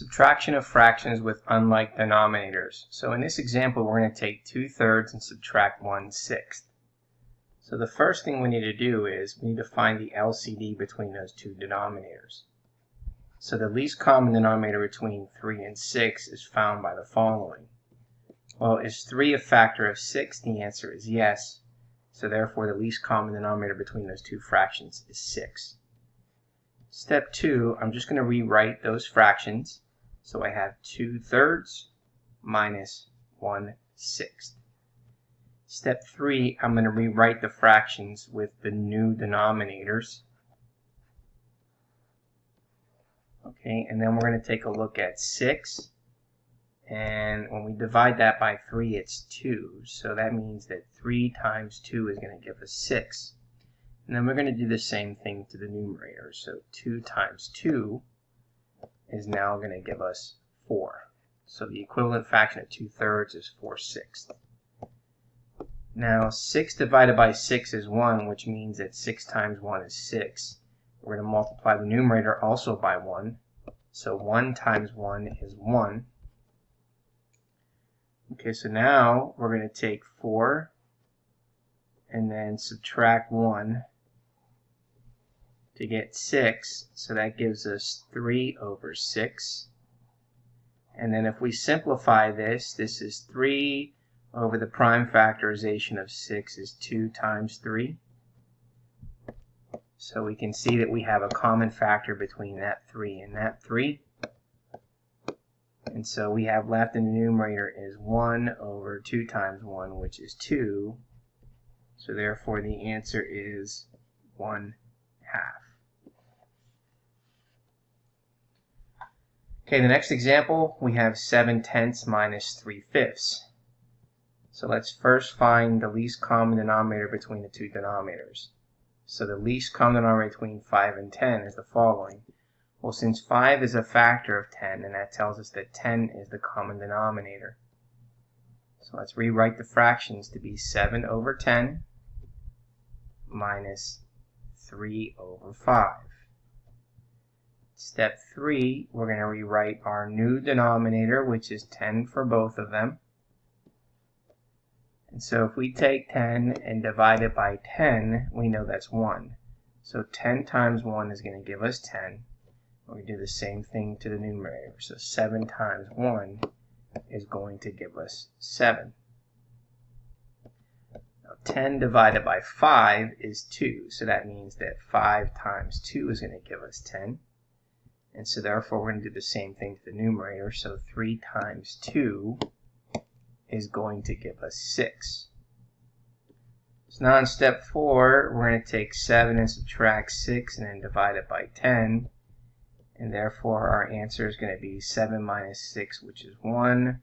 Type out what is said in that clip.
Subtraction of fractions with unlike denominators. So in this example, we're going to take 2/3 and subtract 1/6. So the first thing we need to do is we need to find the LCD between those two denominators. So the least common denominator between 3 and 6 is found by the following. Well, is 3 a factor of 6? The answer is yes. So therefore the least common denominator between those two fractions is 6. Step 2, I'm just going to rewrite those fractions. So I have 2/3 minus 1/6. Step 3, I'm going to rewrite the fractions with the new denominators. Okay, and then we're going to take a look at 6. And when we divide that by 3, it's 2. So that means that 3 times 2 is going to give us 6. And then we're going to do the same thing to the numerator. So 2 times 2 is now going to give us 4. So the equivalent fraction of 2/3 is 4/6. Now 6 divided by 6 is 1, which means that 6 times 1 is 6. We're going to multiply the numerator also by 1. So 1 times 1 is 1. Okay, so now we're going to take 4 and then subtract 1 to get 6. So that gives us 3/6. And then if we simplify this, this is 3 over the prime factorization of 6 is 2 times 3. So we can see that we have a common factor between that 3 and that 3. And so we have left in the numerator is 1 over 2 times 1, which is 2. So therefore the answer is 1/2. Okay, the next example, we have 7/10 minus 3/5. So let's first find the least common denominator between the two denominators. So the least common denominator between 5 and 10 is the following. Well, since 5 is a factor of 10, and that tells us that 10 is the common denominator. So let's rewrite the fractions to be 7/10 minus 3/5. Step 3, we're going to rewrite our new denominator, which is 10 for both of them. And so if we take 10 and divide it by 10, we know that's 1. So 10 times 1 is going to give us 10. We're going to do the same thing to the numerator. So 7 times 1 is going to give us 7. Now 10 divided by 5 is 2. So that means that 5 times 2 is going to give us 10. And so therefore we're going to do the same thing to the numerator. So 3 times 2 is going to give us 6. So now in step 4, we're going to take 7 and subtract 6 and then divide it by 10. And therefore our answer is going to be 7 minus 6, which is 1/10.